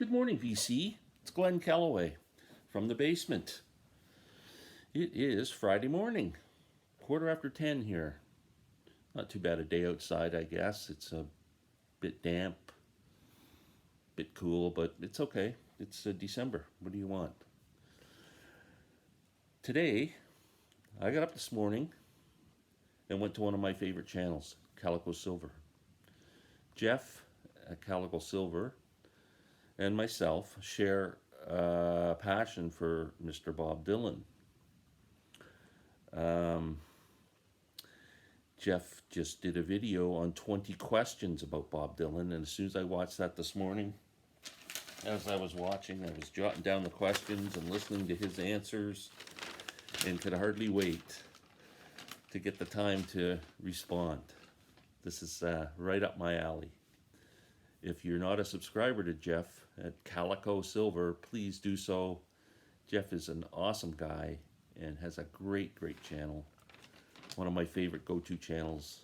Good morning, VC. It's Glen Kellaway from the basement. It is Friday morning, 10:15 here. Not too bad a day outside, I guess. It's a bit damp, bit cool, but it's okay. It's December. What do you want? Today, I got up this morning and went to one of my favorite channels, Calico Silver. Jeff at Calico Silver and myself share a passion for Mr. Bob Dylan. Jeff just did a video on 20 questions about Bob Dylan, and as soon as I watched that this morning, as I was watching, I was jotting down the questions and listening to his answers, and could hardly wait to get the time to respond. This is right up my alley. If you're not a subscriber to Jeff at Calico Silver, please do so. Jeff is an awesome guy and has a great channel. One of my favorite go-to channels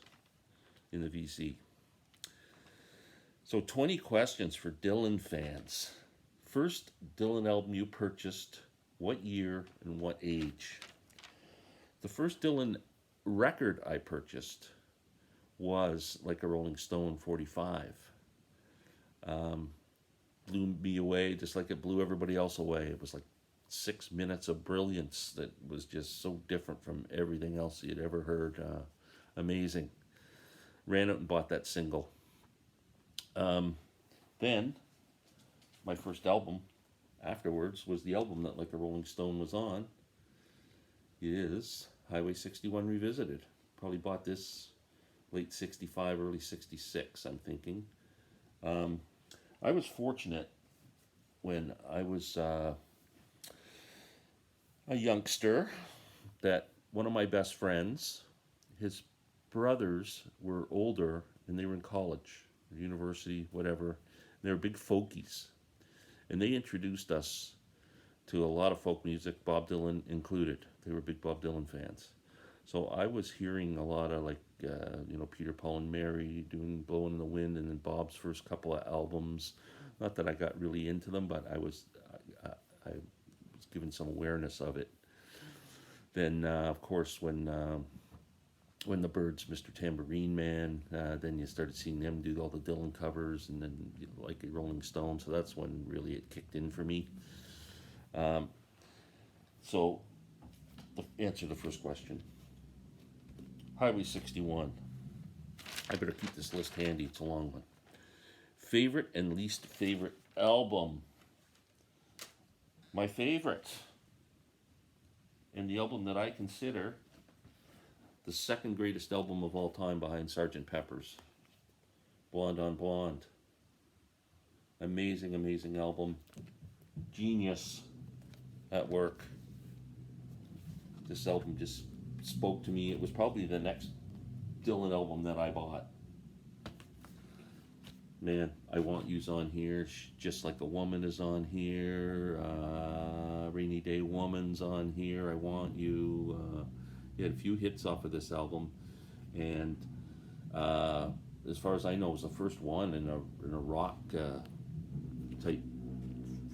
in the VC. So 20 questions for Dylan fans. First Dylan album you purchased, what year and what age? The first Dylan record I purchased was Like a Rolling Stone 45. Blew me away just like it blew everybody else away. It was like 6 minutes of brilliance that was just so different from everything else you'd ever heard. Amazing. Ran out and bought that single. Then my first album afterwards was the album that Like a Rolling Stone was on. It is Highway 61 Revisited. Probably bought this late 65, early 66, I'm thinking. I was fortunate when I was a youngster that one of my best friends, his brothers were older and they were in college, university, whatever. They were big folkies. And they introduced us to a lot of folk music, Bob Dylan included. They were big Bob Dylan fans. So I was hearing a lot of Peter, Paul and Mary doing Blowin' in the Wind, and then Bob's first couple of albums. Not that I got really into them, but I was given some awareness of it. Then, of course, when the Byrds, Mr. Tambourine Man, then you started seeing them do all the Dylan covers, and then like a Rolling Stone. So that's when really it kicked in for me. So, answer the first question. Highway 61. I better keep this list handy, it's a long one. Favorite and least favorite album. My favorite, and the album that I consider the second greatest album of all time behind Sgt. Pepper's, Blonde on Blonde. Amazing album. Genius at work. This album just spoke to me. It was probably the next Dylan album that I bought. Man, I Want You's on here. Just Like a Woman is on here. Rainy Day Woman's on here. I Want You. He had a few hits off of this album, and as far as I know, it was the first one in a rock type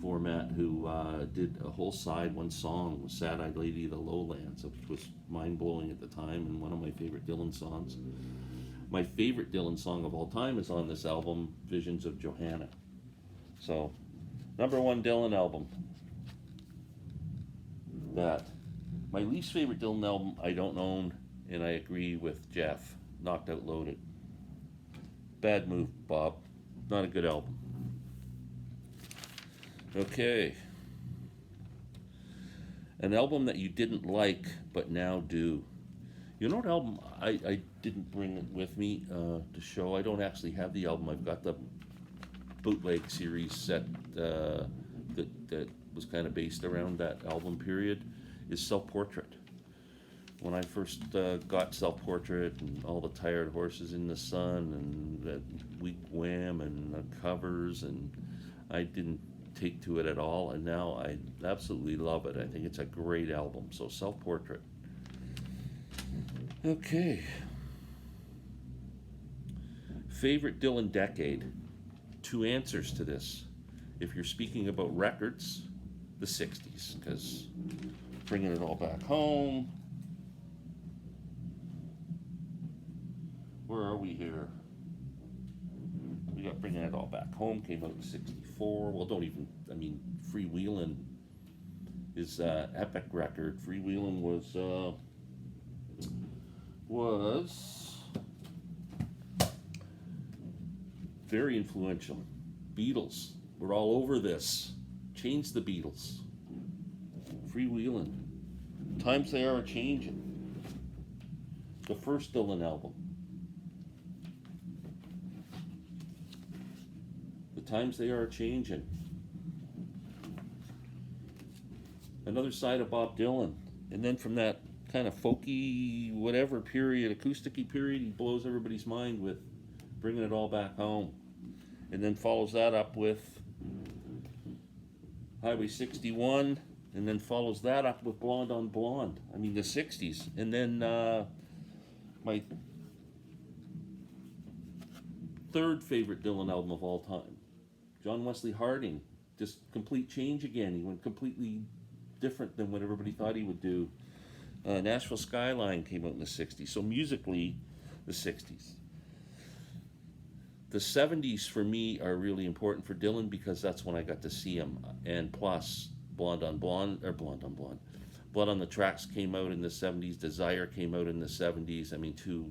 format who did a whole side, one song with Sad Eyed Lady of the Lowlands, which was mind-blowing at the time and one of my favorite Dylan songs. My favorite Dylan song of all time is on this album, Visions of Johanna. So, number one Dylan album. That. My least favorite Dylan album I don't own, and I agree with Jeff, Knocked Out Loaded. Bad move, Bob. Not a good album. Okay. An album that you didn't like, but now do. You know what album I didn't bring it with me to show? I don't actually have the album. I've got the bootleg series set that was kind of based around that album period, is Self Portrait. When I first got Self Portrait and all the Tired Horses in the Sun and that Weak Wham and the covers, and I didn't take to it at all, and now I absolutely love it. I think it's a great album. So Self Portrait. Okay. Favorite Dylan decade. Two answers to this. If you're speaking about records, the 60s, because bringing it all back home. Where are we here? We got bringing it all back home, came out in 64. Well, don't even, I mean, Freewheelin' is epic record. Freewheelin' was very influential. Beatles were all over this. Changed the Beatles. Freewheelin'. Times They Are Changing. The first Dylan album. The Times They Are Changing. Another side of Bob Dylan. And then from that kind of folky, whatever period, acousticy period, he blows everybody's mind with Bringing It All Back Home. And then follows that up with Highway 61, and then follows that up with Blonde on Blonde. I mean, the 60s. And then my third favorite Dylan album of all time, John Wesley Harding. Just complete change again. He went completely different than what everybody thought he would do. Nashville Skyline came out in the 60s. So musically, the 60s. The 70s for me are really important for Dylan because that's when I got to see him. And plus, Blood on the Tracks came out in the 70s. Desire came out in the 70s. I mean, two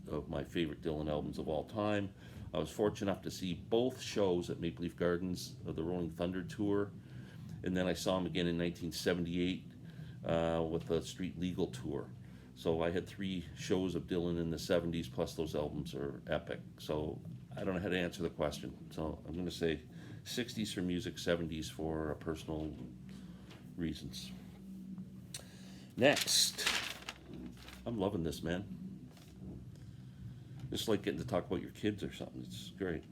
of my favorite Dylan albums of all time. I was fortunate enough to see both shows at Maple Leaf Gardens of the Rolling Thunder Tour. And then I saw him again in 1978 with the Street Legal Tour. So I had 3 shows of Dylan in the 70s, plus those albums are epic. So I don't know how to answer the question. So I'm going to say 60s for music, 70s for personal reasons. Next. I'm loving this, man. It's like getting to talk about your kids or something. It's great.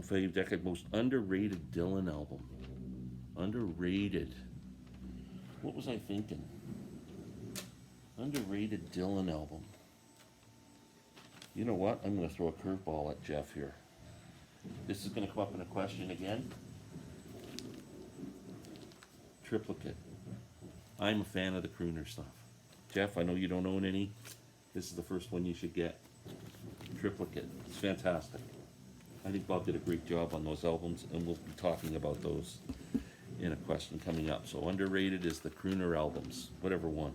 Fave decade most underrated Dylan album. Underrated. What was I thinking? Underrated Dylan album. You know what? I'm going to throw a curveball at Jeff here. This is going to come up in a question again. Triplicate. I'm a fan of the crooner stuff. Jeff, I know you don't own any. This is the first one you should get. Triplicate. It's fantastic. I think Bob did a great job on those albums, and we'll be talking about those in a question coming up. So underrated is the crooner albums, whatever one.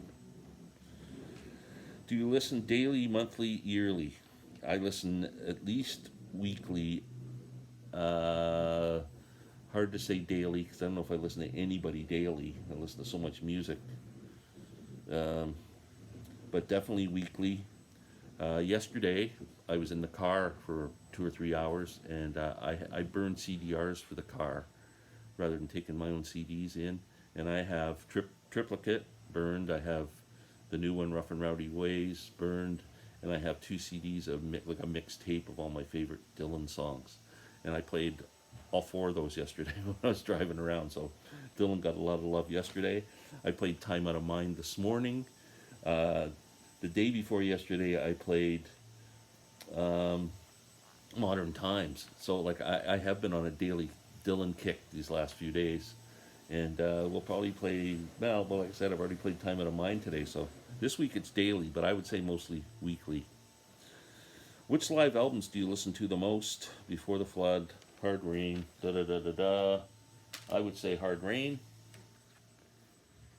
Do you listen daily, monthly, yearly? I listen at least weekly. Hard to say daily, because I don't know if I listen to anybody daily. I listen to so much music. But definitely weekly. Yesterday, I was in the car for 2 or 3 hours, and I burned CDRs for the car rather than taking my own CDs in. And I have Triplicate burned. I have the new one, Rough and Rowdy Ways, burned. And I have 2 CDs of like a mixtape of all my favorite Dylan songs. And I played all 4 of those yesterday when I was driving around. So Dylan got a lot of love yesterday. I played Time Out of Mind this morning. The day before yesterday, I played Modern Times. So like I have been on a daily Dylan kick these last few days. And we'll probably play, well, like I said, I've already played Time Out of Mind today. So this week it's daily, but I would say mostly weekly. Which live albums do you listen to the most? Before the Flood, Hard Rain, da-da-da-da-da. I would say Hard Rain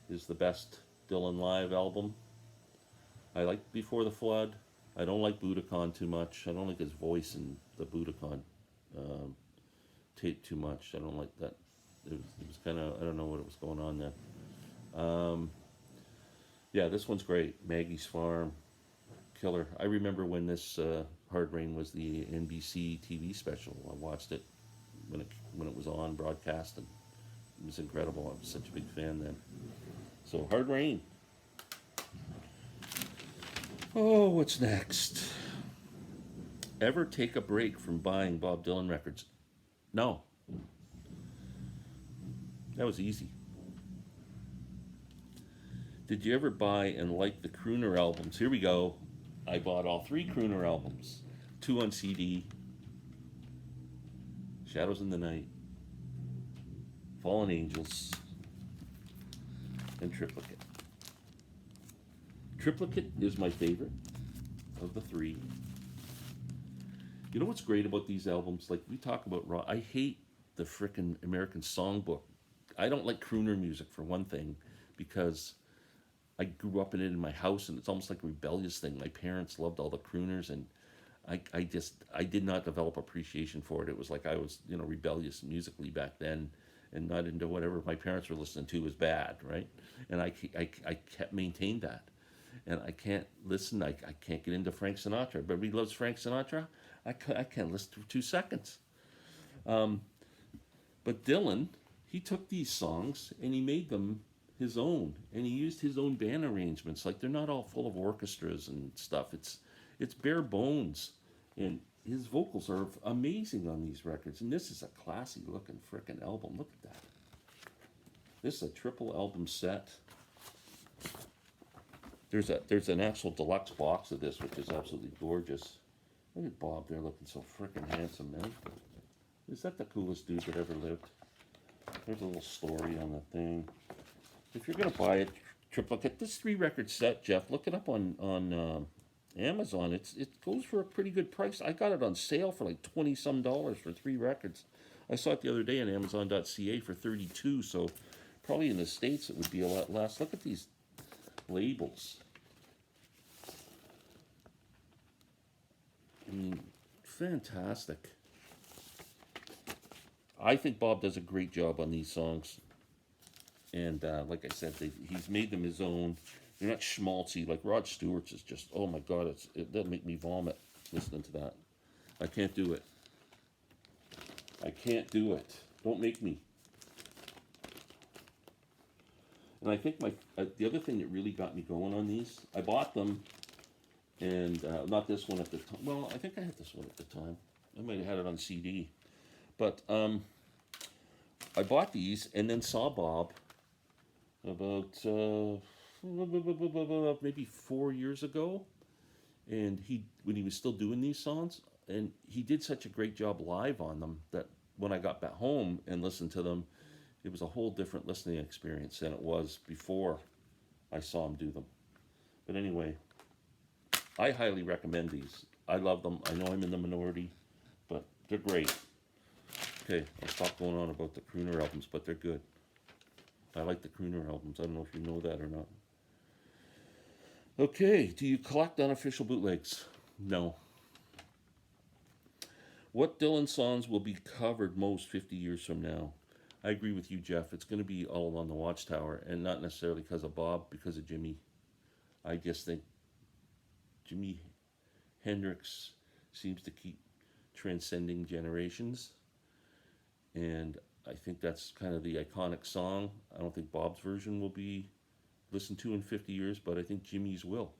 is the best Dylan live album. I like Before the Flood. I don't like Budokan too much. I don't like his voice in the Budokan tape too much. I don't like that. It was kind of, I don't know what was going on there. Yeah, this one's great. Maggie's Farm, killer. I remember when this Hard Rain was the NBC TV special. I watched it when it was on broadcast, and it was incredible. I was such a big fan then. So Hard Rain. Oh, what's next? Ever take a break from buying Bob Dylan records? No. That was easy. Did you ever buy and like the crooner albums? Here we go. I bought all 3 crooner albums. 2 on CD, Shadows in the Night, Fallen Angels, and Triplicate. Triplicate is my favorite of the three. You know what's great about these albums? Like we talk about raw. I hate the frickin' American songbook. I don't like crooner music for one thing, because I grew up in it in my house, and it's almost like a rebellious thing. My parents loved all the crooners, and I did not develop appreciation for it. It was like I was, rebellious musically back then, and not into whatever my parents were listening to was bad, right? And I kept maintained that, and I can't listen. I can't get into Frank Sinatra. Everybody loves Frank Sinatra. I can't listen for 2 seconds. But Dylan, he took these songs and he made them his own, and he used his own band arrangements. Like they're not all full of orchestras and stuff. It's bare bones, and his vocals are amazing on these records. And this is a classy looking frickin' album. Look at that. This is a triple album set. There's an actual deluxe box of this, which is absolutely gorgeous. Look at Bob there looking so frickin' handsome, man. Is that the coolest dude that ever lived? There's a little story on the thing. If you're gonna buy a triplicate, this 3-record set, Jeff, look it up on Amazon. It goes for a pretty good price. I got it on sale for like $20 some for 3 records. I saw it the other day on Amazon.ca for $32. So probably in the States it would be a lot less. Look at these labels. I mean, fantastic. I think Bob does a great job on these songs. And like I said, he's made them his own. They're not schmaltzy. Like Rod Stewart's is just, oh my God, that'll make me vomit listening to that. I can't do it. I can't do it. Don't make me. And I think the other thing that really got me going on these, I bought them, and not this one at the time. Well, I think I had this one at the time. I might have had it on CD. But I bought these and then saw Bob about maybe 4 years ago, and when he was still doing these songs, and he did such a great job live on them that when I got back home and listened to them, it was a whole different listening experience than it was before I saw him do them. But anyway, I highly recommend these. I love them. I know I'm in the minority, but they're great. Okay, I'll stop going on about the crooner albums, but they're good. I like the crooner albums. I don't know if you know that or not. Okay, do you collect unofficial bootlegs? No. What Dylan songs will be covered most 50 years from now? I agree with you, Jeff. It's going to be All Along the Watchtower, and not necessarily because of Bob, because of Jimi. I just think Jimi Hendrix seems to keep transcending generations, and I think that's kind of the iconic song. I don't think Bob's version will be listened to in 50 years, but I think Jimmy's will.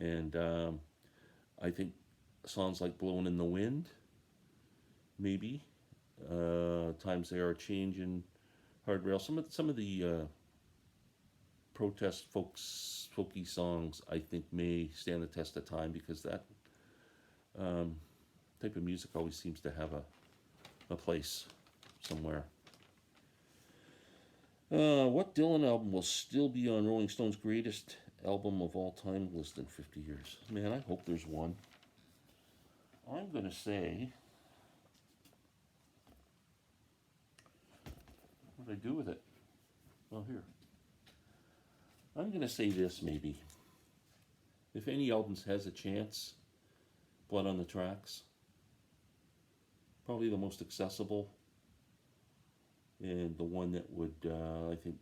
And I think songs like Blowin' in the Wind, maybe. Times They Are Changing, Hard Rail. Some of the protest folky songs, I think, may stand the test of time, because that type of music always seems to have a place somewhere. What Dylan album will still be on Rolling Stone's greatest album of all time list in 50 years? Man, I hope there's one. I'm going to say, what did I do with it? Well, here. I'm going to say this, maybe. If any albums has a chance, Blood on the Tracks. Probably the most accessible, and the one that would, I think,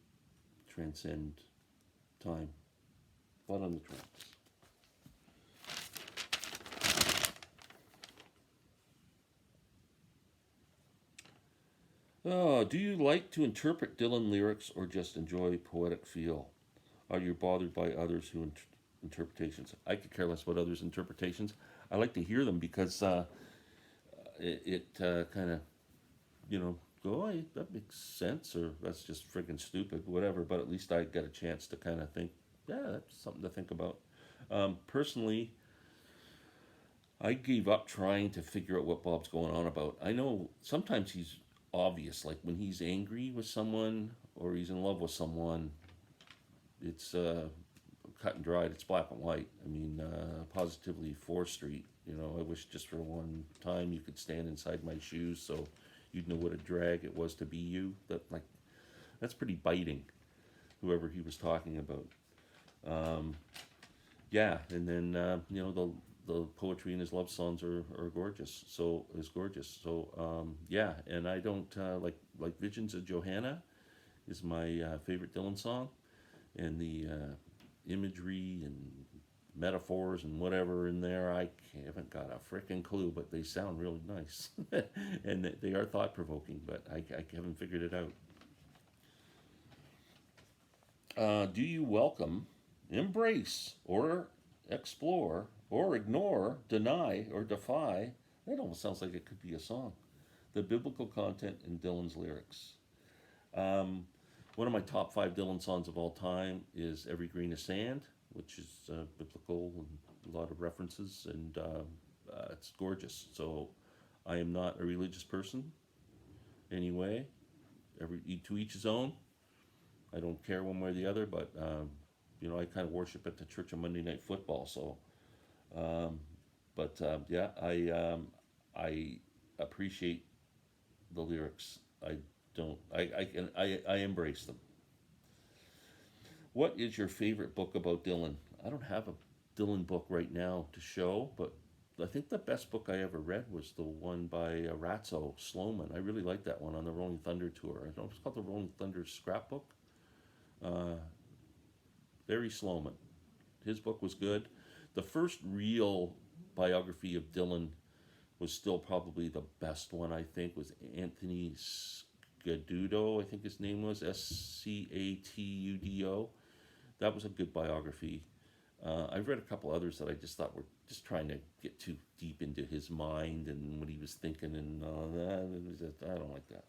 transcend time. Blood on the Tracks. Do you like to interpret Dylan lyrics or just enjoy poetic feel? Are you bothered by others who interpretations? I could care less about others' interpretations. I like to hear them because it kind of, go, hey, that makes sense, or that's just friggin' stupid, whatever. But at least I get a chance to kind of think, yeah, that's something to think about. Personally, I gave up trying to figure out what Bob's going on about. I know sometimes he's obvious, like when he's angry with someone or he's in love with someone, it's cut and dried. It's black and white. I mean, positively 4th Street. You know, I wish just for one time you could stand inside my shoes so you'd know what a drag it was to be you. That's pretty biting. Whoever he was talking about. Yeah, and then the poetry in his love songs are gorgeous. So is gorgeous. So yeah, and I don't like Visions of Johanna is my favorite Dylan song, and the imagery and metaphors and whatever in there, I haven't got a freaking clue, but they sound really nice, and they are thought provoking. But I haven't figured it out. Do you welcome, embrace, or explore, or ignore, deny, or defy? That almost sounds like it could be a song. The biblical content in Dylan's lyrics. Um, One of my top 5 Dylan songs of all time is Every Grain of Sand, which is biblical and a lot of references, and it's gorgeous. So I am not a religious person anyway. To each his own. I don't care one way or the other, but I kind of worship at the Church of Monday Night Football. So, um, but yeah, I appreciate the lyrics. I don't. I embrace them. What is your favorite book about Dylan? I don't have a Dylan book right now to show, but I think the best book I ever read was the one by Ratso Sloman. I really like that one on the Rolling Thunder tour. I don't know, it's called the Rolling Thunder Scrapbook. Uh, Barry Sloman. His book was good. The first real biography of Dylan was still probably the best one, I think, was Anthony Scadudo, I think his name was, Scatudo. That was a good biography. I've read a couple others that I just thought were just trying to get too deep into his mind and what he was thinking and all that. I don't like that.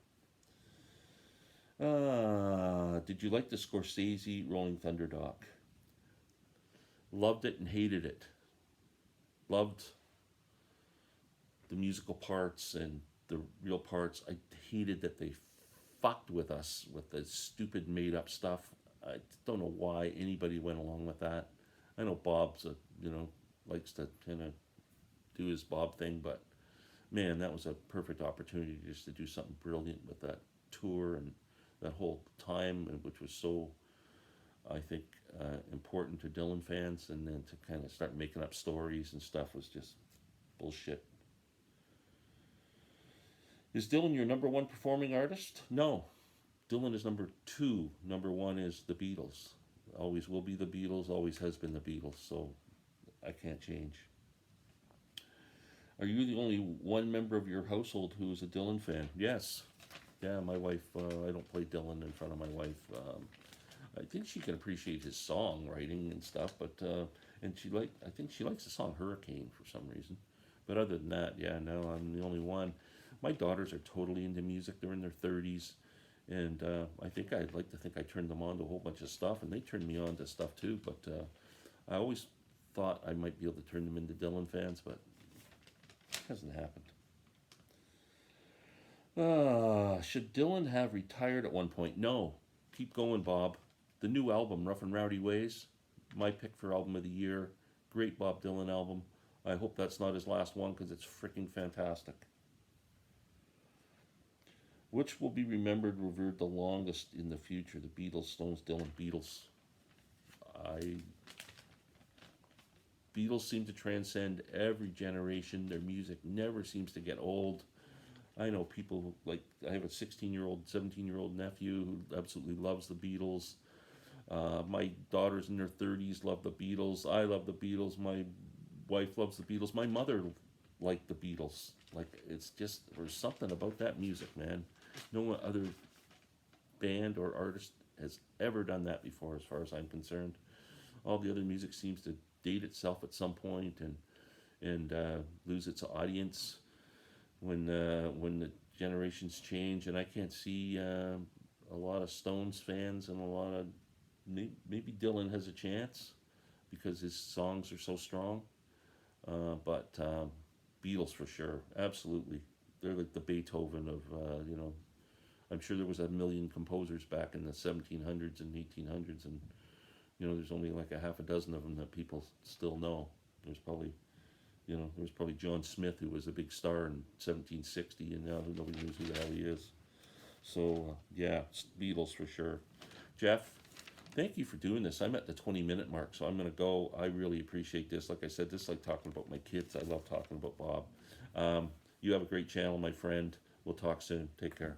Did you like the Scorsese Rolling Thunder doc? Loved it and hated it. Loved the musical parts and the real parts. I hated that they fucked with us with the stupid made up stuff. I don't know why anybody went along with that. I know Bob's likes to kind of do his Bob thing, but man, that was a perfect opportunity just to do something brilliant with that tour and that whole time, which was so, I think, important to Dylan fans, and then to kind of start making up stories and stuff was just bullshit. Is Dylan your number one performing artist? No. Dylan is number two. Number one is the Beatles. Always will be the Beatles, always has been the Beatles, so I can't change. Are you the only one member of your household who is a Dylan fan? Yes. Yeah, my wife, I don't play Dylan in front of my wife. I think she can appreciate his songwriting and stuff, but I think she likes the song Hurricane for some reason. But other than that, yeah, no, I'm the only one. My daughters are totally into music. They're in their 30s, and I'd like to think I turned them on to a whole bunch of stuff, and they turned me on to stuff too. But I always thought I might be able to turn them into Dylan fans, but it hasn't happened. Should Dylan have retired at one point? No. Keep going, Bob. The new album, Rough and Rowdy Ways, my pick for album of the year. Great Bob Dylan album. I hope that's not his last one because it's freaking fantastic. Which will be remembered, revered the longest in the future? The Beatles, Stones, Dylan, Beatles. I Beatles seem to transcend every generation. Their music never seems to get old. I know people like, I have a 16-year-old, 17-year-old nephew who absolutely loves the Beatles. My daughters in their 30s love the Beatles. I love the Beatles. My wife loves the Beatles. My mother liked the Beatles. Like, it's just, there's something about that music, man. No other band or artist has ever done that before, as far as I'm concerned. All the other music seems to date itself at some point and lose its audience when the generations change. And I can't see a lot of Stones fans and a lot of maybe Dylan has a chance because his songs are so strong. But Beatles for sure, absolutely. They're like the Beethoven of, you know. I'm sure there was a million composers back in the 1700s and 1800s, and you know, there's only like a half a dozen of them that people still know. There's probably, you know, there was probably John Smith, who was a big star in 1760, and now nobody knows who the hell he is. So yeah, Beatles for sure. Jeff, thank you for doing this. I'm at the 20-minute mark, so I'm gonna go. I really appreciate this. Like I said, this is like talking about my kids. I love talking about Bob. You have a great channel, my friend. We'll talk soon. Take care.